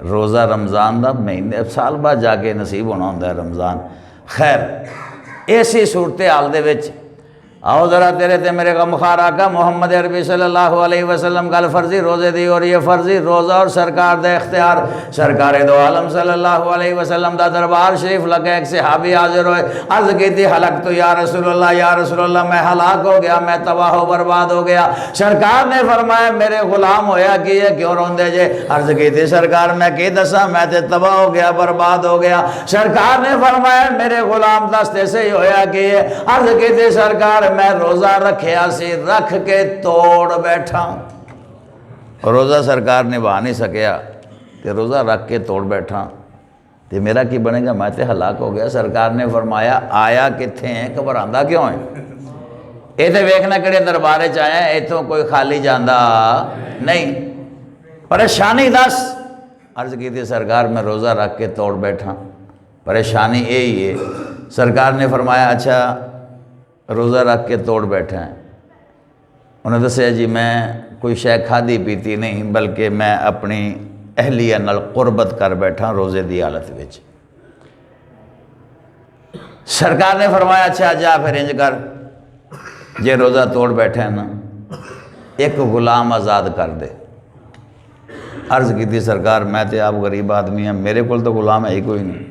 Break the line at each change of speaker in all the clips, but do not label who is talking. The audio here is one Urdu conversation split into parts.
روزہ رمضان دا مہینے سال بعد جا کے نصیب ہونا ہوتا ہے رمضان۔ خیر ایسی صورتحال دے وچ آؤ ذرا تیرے تے میرے غم خوار آقا محمد عربی صلی اللہ علیہ وسلم گل فرضی روزے دی، اور یہ فرضی روزہ اور سرکار دے اختیار۔ سرکار دو عالم صلی اللہ علیہ وسلم دا دربار شریف لگا، ایک صحابی حاضر ہوئے، عرض کی تھی حلق تو یا رسول اللہ، یا رسول اللہ میں ہلاک ہو گیا، میں تباہ و برباد ہو گیا۔ سرکار نے فرمایا میرے غلام ہویا کہ یہ کیوں روندے جے؟ عرض کی تھی سرکار میں کی دساں، میں تے تباہ ہو گیا، برباد ہو گیا۔ سرکار نے فرمایا میرے غلام دستے سے ہی ہویا کہ یہ۔ عرض کی تھی سرکار میں روزہ رکھیا سی، رکھ کے توڑ بیٹھا۔ روزہ سرکار نبھا نہیں سکیا کہ روزہ رکھ کے توڑ بیٹھا تے میرا کی بنے گا، میں تے ہلاک ہو گیا۔ سرکار نے فرمایا آیا کتھے ہیں، گھبراندا کیوں ہے؟ اے تے ویکھنا کڑے دربارے چ آیا، ایتھوں کوئی خالی جاندا نہیں، پریشانی دس۔ عرض کی تھی سرکار میں روزہ رکھ کے توڑ بیٹھا، پریشانی یہی ہے۔ سرکار نے فرمایا اچھا روزہ رکھ کے توڑ بیٹھا ہے؟ انہوں نے دسیا جی میں کوئی شے کھادی پیتی نہیں، بلکہ میں اپنی اہلیہ نال قربت کر بیٹھا روزے دی حالت وچ۔ سرکار نے فرمایا اچھا جا پھر انج کر، جے روزہ توڑ بیٹھا ہے نا ایک غلام آزاد کر دے۔ عرض کی تھی سرکار میں تے آپ غریب آدمی ہیں، میرے کول تو غلام ہے ہی کوئی نہیں۔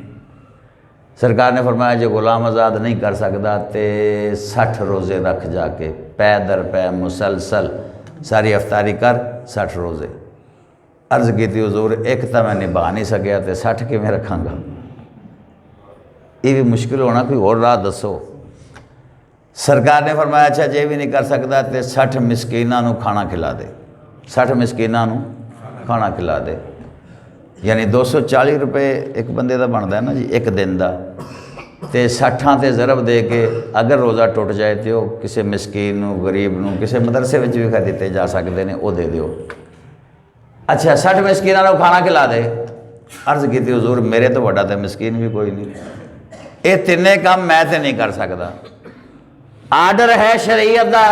سرکار نے فرمایا جو غلام آزاد نہیں کر سکتا تے 60 روزے رکھ جا کے، پے در پے مسلسل ساری افطاری کر 60 روزے۔ عرض کی تھی حضور ایک تو میں نبھا نہیں سکیا تے 60 کے میں رکھاں گا، یہ بھی مشکل ہونا، کوئی اور راہ دسو۔ سرکار نے فرمایا اچھا جے بھی نہیں کر سکتا تے 60 مسکیناں نو کھانا کھلا دے، 60 مسکیناں نو کھانا کھلا دے، یعنی 240 روپے ایک بندے دا بنتا ہے نا جی ایک دن دا، تے 60 تے ضرب دے کے اگر روزہ ٹوٹ جائے تے وہ کسی مسکین نو، غریب نو، کسی مدرسے وچ بھی کھا دیتے جا سکتے ہیں، وہ دے دیو۔ اچھا 60 مسکیناں نو کھانا کھلا دے۔ عرض کی تھی حضور میرے تو بڑا تے مسکین بھی کوئی نہیں، یہ تینے کام میں تے نہیں کر سکتا۔ آرڈر ہے شریعت دا،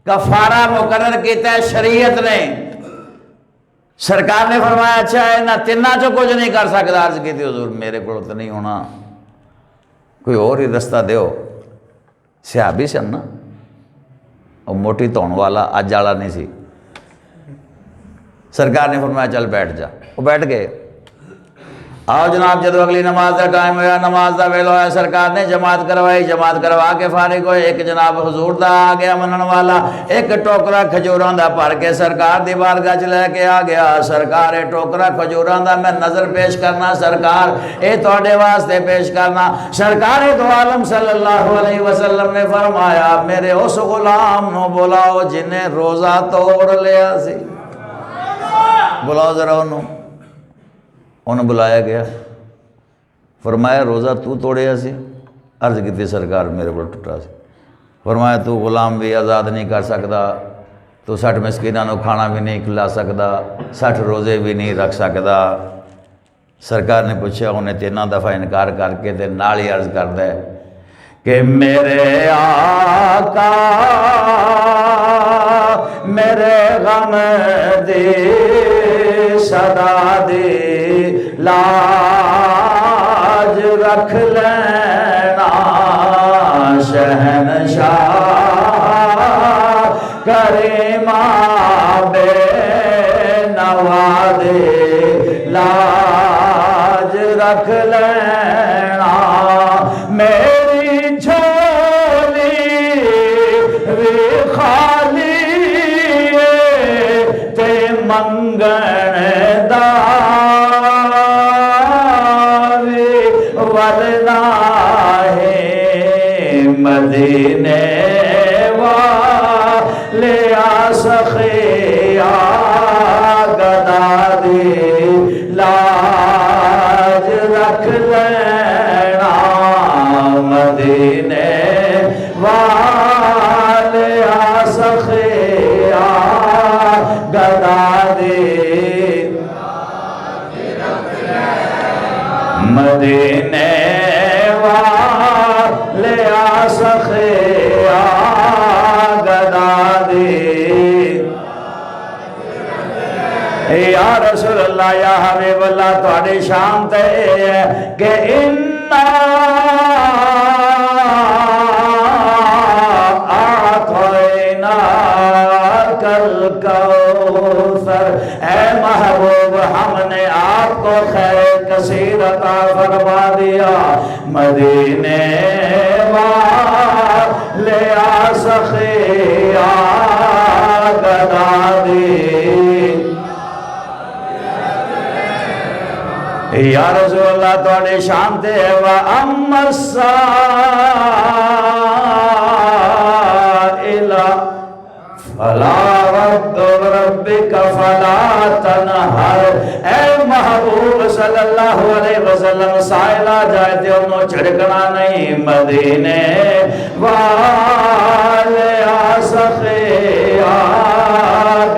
کفارہ مقرر کیتا ہے شریعت نے۔ سرکار نے فرمایا اچھا ہے نہ تیناں چو کچھ نہیں کر سکتا۔ عرض کی تھی حضور میرے کو تو نہیں ہونا، کوئی اور ہی رستہ دیو۔ صحابی سن نا، وہ موٹی دھون والا اج والا نہیں سی۔ سرکار نے فرمایا چل بیٹھ جا، وہ بیٹھ گئے۔ آؤ جناب جدو اگلی نماز کا ٹائم ہوا، نماز کا ویلا ہوا، سرکار نے جماعت کروائی، جماعت کروا کے فارغ ہوئے۔ ایک جناب حضور دا آ گیا منن والا، ایک ٹوکرا کھجوراں دا بھر کے سرکار دی بارگاہ چ لے کے آ گیا۔ سرکار اے ٹوکرا کھجوراں دا میں نظر پیش کرنا، سرکار اے تواڈے واسطے پیش کرنا۔ سرکار دو عالم صلی اللہ علیہ وسلم نے فرمایا میرے اس غلام نو بلاؤ جن نے روزہ توڑ لیا سی، بلاؤ ذرا انہوں بلایا گیا۔ فرمایا روزہ تو توڑیا سی؟ عرض کی تھی سرکار میرے کو ٹوٹا سی۔ فرمایا تو غلام بھی آزاد نہیں کر سکتا، تو 60 مسکیناں نو کھانا بھی نہیں کھلا سکتا، 60 روزے بھی نہیں رکھ سکتا۔ سرکار نے پوچھا، انہیں 3 دفعہ انکار کر کے تے نال ہی عرض کردا ہے کہ میرے آقا میرے غم دی صدا دی لاج رکھ لینا، شہنشاہ کریمہ بے نوا دی لاج رکھ لینا، میری جھولی وی خالی تے منگن دا مدینے والے سخیا گدا دی لاج رکھ لینا، مدینے والے سخیا گدا دی مدینے والے سخیا گدا دی یا رسول اللہ فرمایا یا حبیب اللہ تھوڑی شان تے ہے کہ اِنَّا أَعْطَيْنَاكَ الْكَوْثَرَ، اے محبوب ہم نے آپ کو خیر کثیر عطا فرما دیا، مدینے والے سخیا گدا دی یا رسول اللہ تھوڑی شان تے وَأَمَّا السَّائِلَ فَلَا رَبِّكَ فَلَا تَنْهَرْ، اے محبوب صلی اللہ علیہ وسلم سائل آ جائے تے انہوں چھڑکنا نہیں، مدینے والے سخیا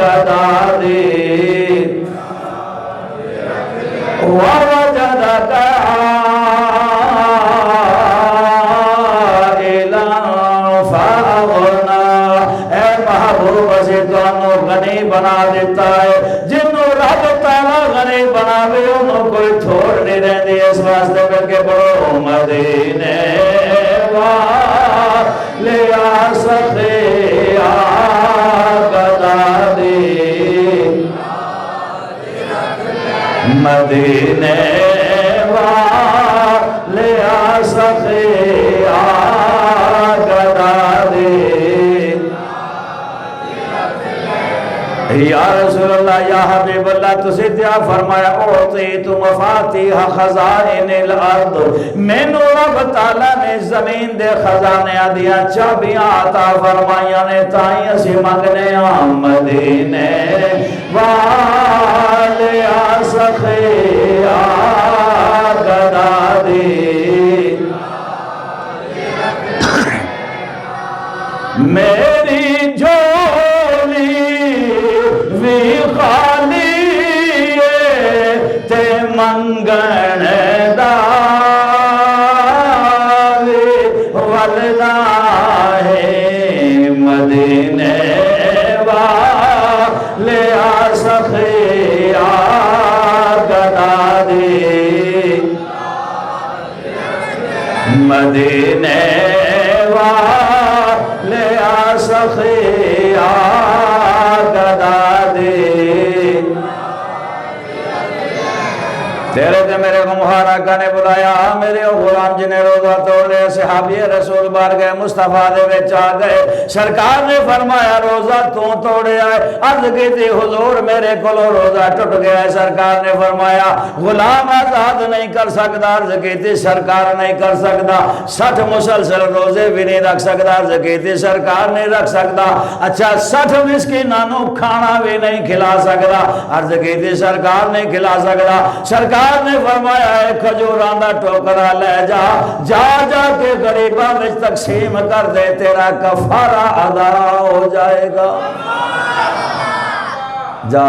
گدا دی وَوَجَدَكَ عَائِلًا فَأَغْنَى، اے محبوب سے تمہیں غنی بنا دیتا ہے، جنہوں رب تعالیٰ غنی بناوے انہوں کوئی تھوڑ نہیں رہتی، اس واسطے مل کے پڑھو مدینے والے سخیا گدا دی مدینے والے سخیا گدا دی یا رسول اللہ یا حبیب اللہ تسی تیا فرمایا اعطیت مفاتیح خزائن الارض، مینو رب تعالیٰ نے زمین دے خزانے دیا چابیاں عطا فرمائیاں نے تائیں اسی منگنے مدینے والے سخیا گدا دی میری جھولی وی خالی تے منگن داوی والدہ ہے، مدینے والے سخیا گدا دی مدینے والے سخیا گدا دی تیرے تے میرے کو محارکہ نے بلایا، میرے غلام جنہیں روزہ توڑے صحابی رسول بار گئے مصطفیٰ دے وچ آ گئے، سرکار نے فرمایا روزہ تو توڑے آئے، عرض کی تھی حضور میرے کو روزہ ٹوٹ گیا ہے، سرکار نے فرمایا غلام آزاد نہیں کر سکتا، عرض کی تھی سرکار نہیں کر سکتا، 60 مسلسل روزے بھی نہیں رکھ سکتا، عرض کی تھی سرکار نہیں رکھ سکتا، اچھا 60 مسکینانوں کھانا بھی نہیں کھلا سکتا، عرض کی تھی سرکار نہیں کھلا سکتا، سرکار نے فرمایا ایک کھجوراں دا ٹوکرا لے جا جا جا کے غریباں وچ تقسیم کر دے، تیرا کفارہ ادا ہو جائے گا، جا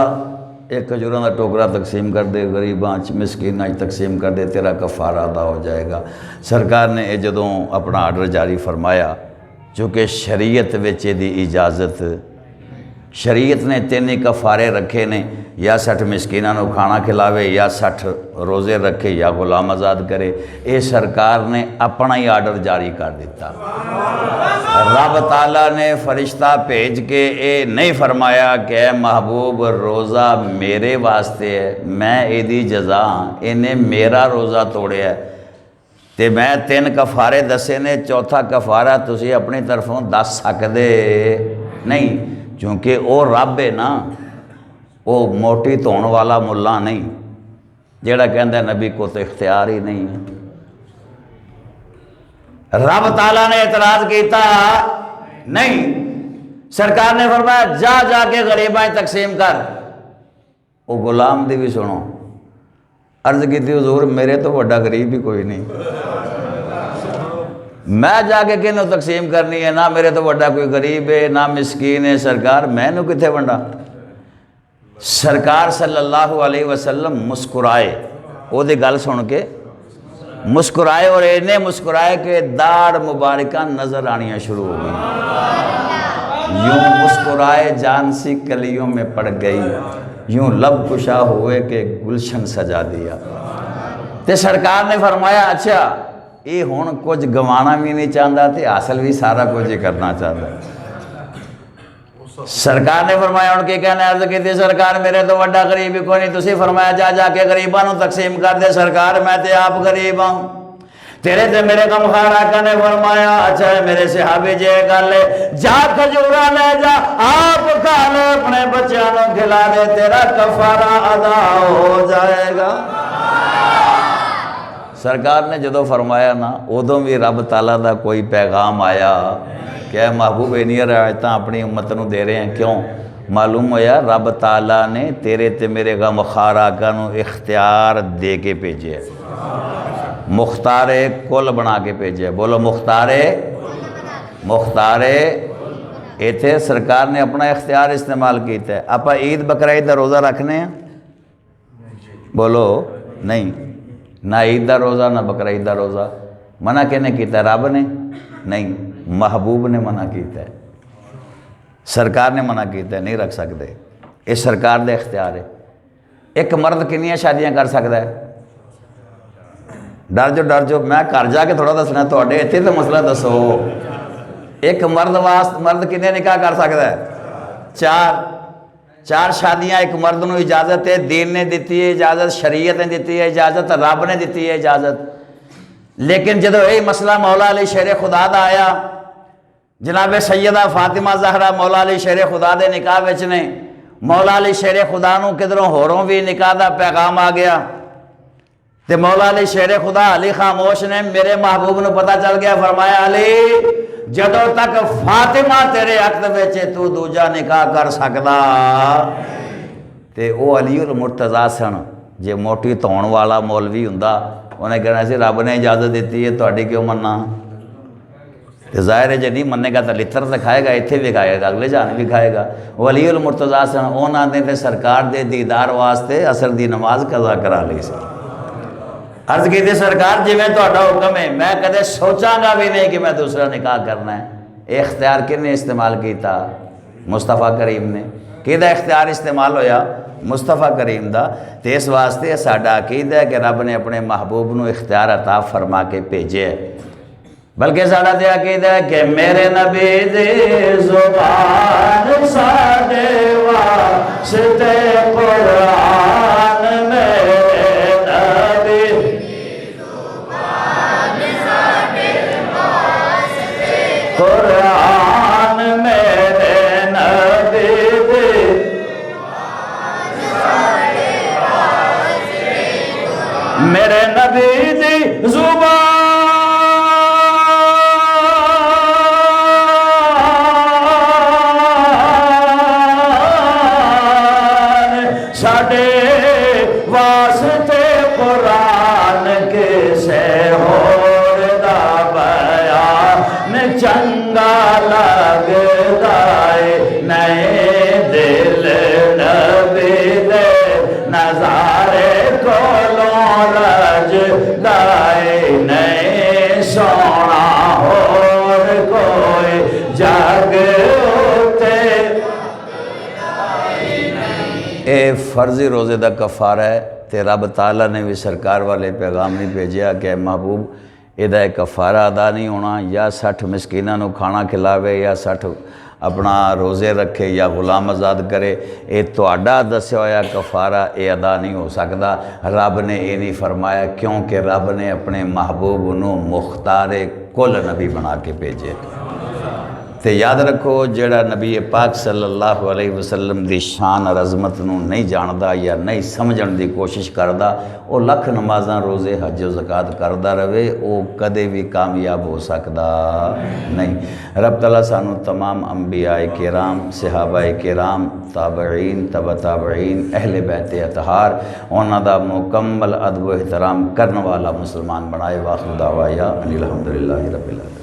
ایک کھجوراں دا ٹوکرا تقسیم کر دے، غریباں مسکیناں تقسیم کر دے، تیرا کفارہ ادا ہو جائے گا۔ سرکار نے جدوں اپنا آرڈر جاری فرمایا، چونکہ شریعت وچ دی اجازت، شریعت نے 3 کفارے رکھے نے، یا 60 مسکیناں نو کھانا کھلاوے، یا 60 روزے رکھے، یا غلام آزاد کرے، اے سرکار نے اپنا ہی آرڈر جاری کر دیتا۔ رب تعالیٰ نے فرشتہ بھیج کے اے نہیں فرمایا کہ اے محبوب روزہ میرے واسطے ہے، میں ایدی جزا ہاں، انہیں میرا روزہ توڑیا ہے، تے میں 3 کفارے دسے نے، چوتھا کفارہ تسی اپنی طرفوں دس سکدے نہیں، چونکہ او رب ہے نا، وہ موٹی دھون والا ملا نہیں جیڑا کہندہ ہے نبی کو تو اختیار ہی نہیں ہے۔ رب تعالیٰ نے اعتراض کیتا نہیں، سرکار نے فرمایا جا جا کے غریبائیں تقسیم کر، وہ غلام دی بھی سنو، عرض کی تھی حضور میرے تو بڑا غریب ہی کوئی نہیں، میں جا کے کنوں تقسیم کرنی ہے، نہ میرے تو بڑا کوئی غریب ہے نہ مسکین ہے، سرکار میں نو کتھے ونڈا۔ سرکار صلی اللہ علیہ وسلم مسکرائے، وہ دی گل سن کے مسکرائے، اور انہیں مسکرائے کہ داڑھ مبارکہ نظر آنیاں شروع ہو گئی، یوں مسکرائے جان سی کلیوں میں پڑ گئی، یوں لب کشا ہوئے کہ گلشن سجا دیا۔ تے سرکار نے فرمایا اچھا یہ ہن کچھ گوانا بھی نہیں چاہتا تے حاصل بھی سارا کچھ ہی کرنا چاہتا ہے۔ سرکار نے فرمایا ان کے کہنے عرض کی تھی سرکار میرے تو وڈا غریب ہی کوئی نہیں، تسی فرمایا جا جا کے غریباں تقسیم کر دے۔ سرکار میں تے آپ غریب ہوں، تیرے تے میرے غم خار آقا نے فرمایا اچھا ہے میرے صحابی جے گل ہے جا کھجورا لے جا آپ کھا لے اپنے بچیاں نوں کھلا دے تیرا کفارہ ادا ہو جائے گا۔ سرکار نے جدو فرمایا نا ادوں بھی رب تعالیٰ دا کوئی پیغام آیا کہ محبوب انہی رعایتاں اپنی امت نو دے رہے ہیں، کیوں؟ معلوم ہویا رب تعالیٰ نے تیرے تے میرے غم خار آقا نو اختیار دے کے بھیجے، مختار کل بنا کے بھیجے۔ بولو مختار ایتھے سرکار نے اپنا اختیار استعمال کیتا ہے۔ آپ عید بقرعید دا روزہ رکھنے ہیں؟ بولو نہیں، نہ عید دا روزہ نہ بقرعید دا روزہ۔ منع کہنے کیتا ہے؟ رب نے نہیں، محبوب نے منع کیتا ہے، سرکار نے منع کیتا ہے، نہیں رکھ سکتے، یہ سرکار دے اختیار ہے۔ ایک مرد کنیاں شادیاں کر سکتا ہے؟ ڈر جو میں گھر جا کے تھوڑا دسنا تھوڑے اتنے تو مسئلہ دسو۔ ایک مرد کنے نکاح کر سکتا ہے؟ چار شادیاں ایک مرد نو اجازت ہے، دین نے دیتی ہے اجازت، شریعت نے دیتی ہے اجازت، رب نے دیتی ہے اجازت۔ لیکن جدو یہ مسئلہ مولا علی شیر خدا دا آیا، جناب سیدہ فاطمہ زہرا مولا علی شیر خدا دے نکاح وچ نے، مولا علی شیر خدا نو کدھروں ہوروں بھی نکاح دا پیغام آ گیا تے مولا علی شیر خدا علی خاموش نے میرے محبوب نو پتہ چل گیا، فرمایا علی جدو تک فاطمہ تیرے عقد وچ تو دوجا نکاح کر سکدا تے او علی المرتضیٰ سن۔ جے موٹی تون والا مولوی ہوندا انہیں کہنا سی رب نے اجازت دیتی ہے تہاڈی کیوں مننا؟ ظاہر ہے جے نہیں مننے گا تو لتر تو کھائے گا، اتنے بھی کھائے گا، اگلے جان بھی کھائے گا۔ ولی المرتضیٰ سن انہاں نے سرکار دے دیدار واسطے عصر دی نماز قضا کرا لی سی۔ عرض کی تھی سرکار جی میں تہاڈا حکم ہے، میں کدے سوچاں گا بھی نہیں کہ میں دوسرا نکاح کرنا ہے۔ یہ اختیار کن نے استعمال کیتا؟ مصطفیٰ کریم نے۔ کیدا اختیار استعمال ہویا؟ مصطفیٰ کریم دا۔ تے اس واسطے ساڈا عقیدہ ہے کہ رب نے اپنے محبوب نو اختیار عطا فرما کے بھیجے ہے، بلکہ ساڈا تے عقیدہ ہے کہ میرے نبی دی زبان ساڈے واسطے قرآن میرے نبی قرآن میرے نبی دی میرے نبی دی زبان ساڈے واسطے قرآن کے سے ہور دا بیان چنگا لگدا ہے، نئے دل نبی دے نظارے کولوں رج دائے، نئے سونا ہور کوئی جگ اتے۔ اے فرضی روزے دا کفارہ ہے تے رب تعالیٰ نے بھی سرکار والے پیغام نہیں بھیجیا کہ محبوب یہ ایک کفارہ ادا نہیں ہونا، یا 60 مسکیناں نو کھانا کھلاوے یا 60 اپنا روزے رکھے یا غلام آزاد کرے، یہ تہاڈا دسیا ہویا کفارہ یہ ادا نہیں ہو سکتا۔ رب نے یہ نہیں فرمایا کیونکہ رب نے اپنے محبوب نو مختار کل نبی بنا کے بھیجے۔ تے یاد رکھو جڑا نبی پاک صلی اللہ علیہ وسلم دی شان اور عظمت نو نہیں جاندا یا نہیں سمجھن دی کوشش کردا، وہ لکھ نمازاں روزے حج و زکوٰۃ کردا رہے، وہ کدے بھی کامیاب ہو سکدا نہیں۔ رب تعالیٰ سانو تمام انبیاء کرام، صحابہ کرام، تابعین، تبع تابعین، اہل بیت اطہار، انہاں دا مکمل ادب و احترام کرنے والا مسلمان بنائے۔ واخر دعوایا ان الحمدللہ رب العالمین۔